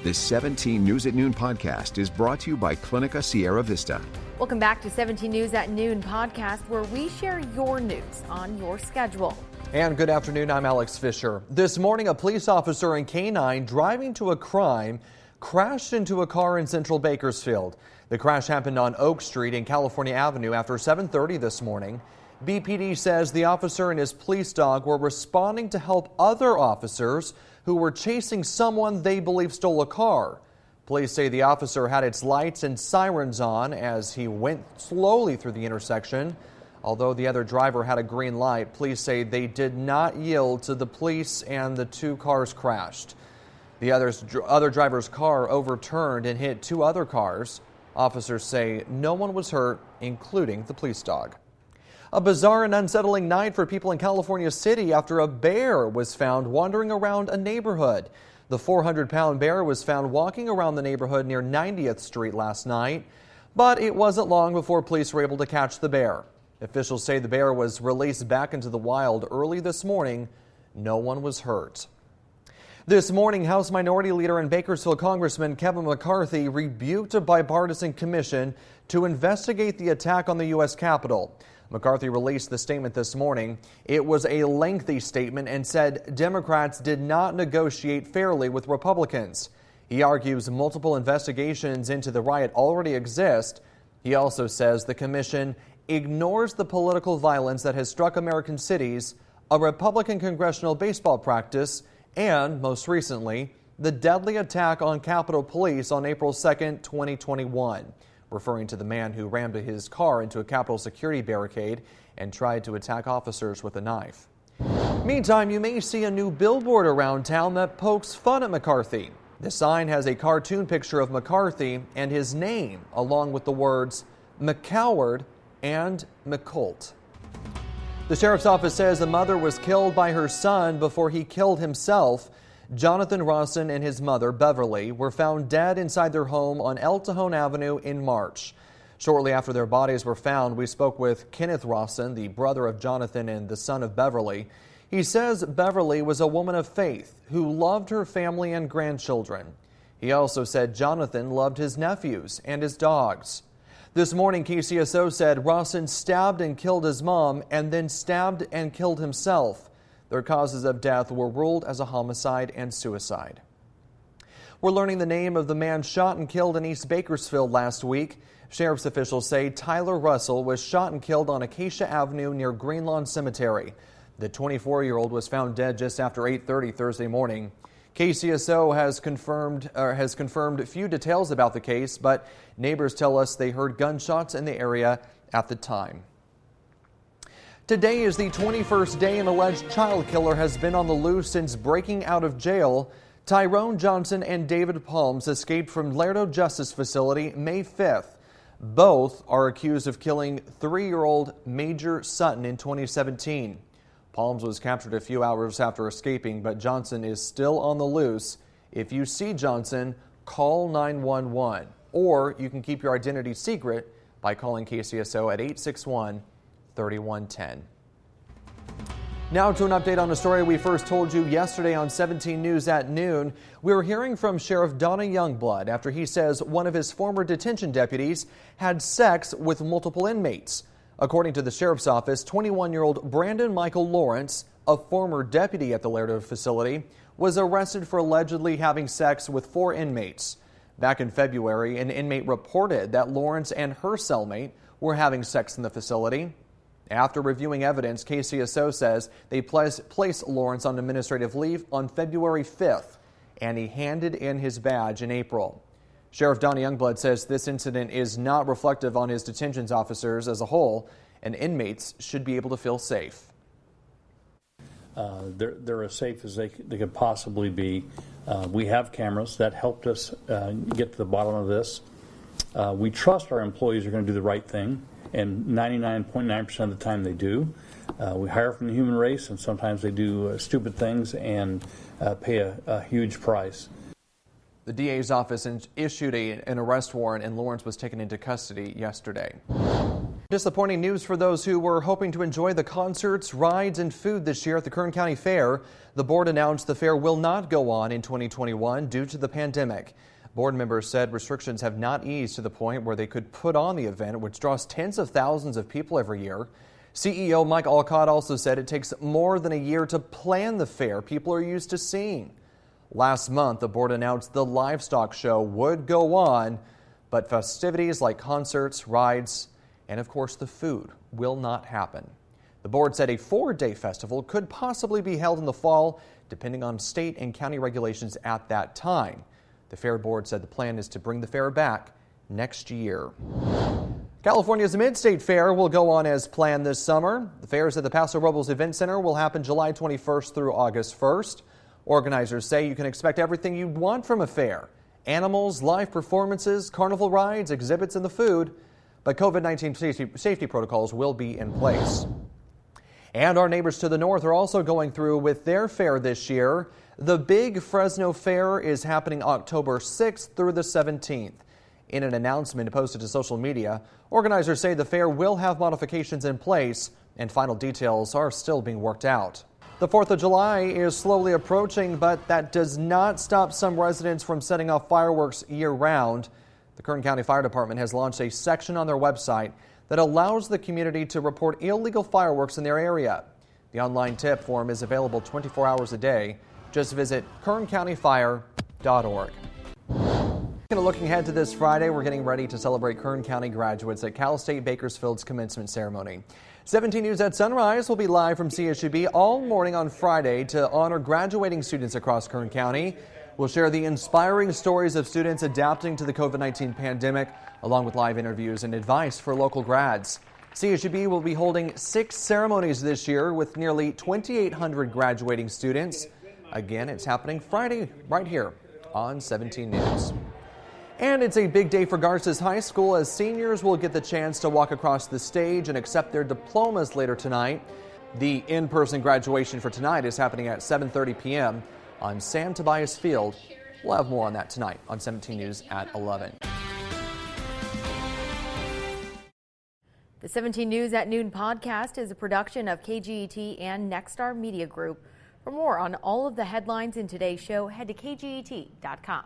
This 17 News at Noon podcast is brought to you by Clinica Sierra Vista. Welcome back to 17 News at Noon podcast, where we share your news on your schedule. And good afternoon, I'm Alex Fisher. This morning, a police officer in K-9 driving to a crime crashed into a car in central Bakersfield. The crash happened on Oak Street and California Avenue after 7:30 this morning. BPD says the officer and his police dog were responding to help other officers who were chasing someone they believe stole a car. Police say the officer had its lights and sirens on as he went slowly through the intersection. Although the other driver had a green light, police say they did not yield to the police and the two cars crashed. The other driver's car overturned and hit two other cars. Officers say no one was hurt, including the police dog. A bizarre and unsettling night for people in California City after a bear was found wandering around a neighborhood. The 400-pound bear was found walking around the neighborhood near 90th Street last night, but it wasn't long before police were able to catch the bear. Officials say the bear was released back into the wild early this morning. No one was hurt. This morning, House Minority Leader and Bakersfield Congressman Kevin McCarthy rebuked a bipartisan commission to investigate the attack on the U.S. Capitol. McCarthy released the statement this morning. It was a lengthy statement and said Democrats did not negotiate fairly with Republicans. He argues multiple investigations into the riot already exist. He also says the commission ignores the political violence that has struck American cities, a Republican congressional baseball practice, and, most recently, the deadly attack on Capitol Police on April 2nd, 2021. Referring to the man who rammed his car into a Capitol security barricade and tried to attack officers with a knife. Meantime, you may see a new billboard around town that pokes fun at McCarthy. The sign has a cartoon picture of McCarthy and his name, along with the words McCoward and McColt. The sheriff's office says a mother was killed by her son before he killed himself. Jonathan Rawson and his mother, Beverly, were found dead inside their home on El Cajon Avenue in March. Shortly after their bodies were found, we spoke with Kenneth Rawson, the brother of Jonathan and the son of Beverly. He says Beverly was a woman of faith who loved her family and grandchildren. He also said Jonathan loved his nephews and his dogs. This morning, KCSO said Rawson stabbed and killed his mom and then stabbed and killed himself. Their causes of death were ruled as a homicide and suicide. We're learning the name of the man shot and killed in East Bakersfield last week. Sheriff's officials say Tyler Russell was shot and killed on Acacia Avenue near Greenlawn Cemetery. The 24-year-old was found dead just after 8:30 Thursday morning. KCSO has confirmed few details about the case, but neighbors tell us they heard gunshots in the area at the time. Today is the 21st day an alleged child killer has been on the loose since breaking out of jail. Tyrone Johnson and David Palms escaped from Lerdo Justice Facility May 5th. Both are accused of killing 3-year-old Major Sutton in 2017. Palms was captured a few hours after escaping, but Johnson is still on the loose. If you see Johnson, call 911, or you can keep your identity secret by calling KCSO at 861-3110. Now to an update on a story we first told you yesterday on 17 News at Noon. We're hearing from Sheriff Donny Youngblood after he says one of his former detention deputies had sex with multiple inmates. According to the sheriff's office, 21-year-old Brandon Michael Lawrence, a former deputy at the Lerdo facility, was arrested for allegedly having sex with 4 inmates. Back in February, an inmate reported that Lawrence and her cellmate were having sex in the facility. After reviewing evidence, KCSO says they placed Lawrence on administrative leave on February 5th, and he handed in his badge in April. Sheriff Donny Youngblood says this incident is not reflective on his detention officers as a whole, and inmates should be able to feel safe. They're as safe as they could possibly be. We have cameras that helped us get to the bottom of this. We trust our employees are going to do the right thing, and 99.9% of the time they do. We hire from the human race, and sometimes they do stupid things and pay a huge price. The DA's office issued an arrest warrant, and Lawrence was taken into custody yesterday. Disappointing news for those who were hoping to enjoy the concerts, rides, and food this year at the Kern County Fair. The board announced the fair will not go on in 2021 due to the pandemic. Board members said restrictions have not eased to the point where they could put on the event, which draws tens of thousands of people every year. CEO Mike Alcott also said it takes more than a year to plan the fair people are used to seeing. Last month, the board announced the livestock show would go on, but festivities like concerts, rides, and of course the food will not happen. The board said a 4-day festival could possibly be held in the fall, depending on state and county regulations at that time. The fair board said the plan is to bring the fair back next year. California's MidState Fair will go on as planned this summer. The fairs at the Paso Robles Event Center will happen July 21st through August 1st. Organizers say you can expect everything you'd want from a fair: animals, live performances, carnival rides, exhibits, and the food. But COVID-19 safety protocols will be in place. And our neighbors to the north are also going through with their fair this year. The big Fresno Faire is happening October 6th through the 17th. In an announcement posted to social media, organizers say the fair will have modifications in place and final details are still being worked out. The 4th of July is slowly approaching, but that does not stop some residents from setting off fireworks year-round. The Kern County Fire Department has launched a section on their website that allows the community to report illegal fireworks in their area. The online tip form is available 24 hours a day. Just visit kerncountyfire.org. Looking ahead to this Friday, we're getting ready to celebrate Kern County graduates at State Bakersfield's commencement ceremony. 17 News at Sunrise will be live from CSUB all morning on Friday to honor graduating students across Kern County. We'll share the inspiring stories of students adapting to the COVID-19 pandemic, along with live interviews and advice for local grads. CSUB will be holding 6 ceremonies this year with nearly 2,800 graduating students. Again, it's happening Friday right here on 17 News. And it's a big day for Garces High School as seniors will get the chance to walk across the stage and accept their diplomas later tonight. The in-person graduation for tonight is happening at 7:30 p.m. on Sam Tobias Field. We'll have more on that tonight on 17 News at 11. The 17 News at Noon podcast is a production of KGET and Nexstar Media Group. For more on all of the headlines in today's show, head to kget.com.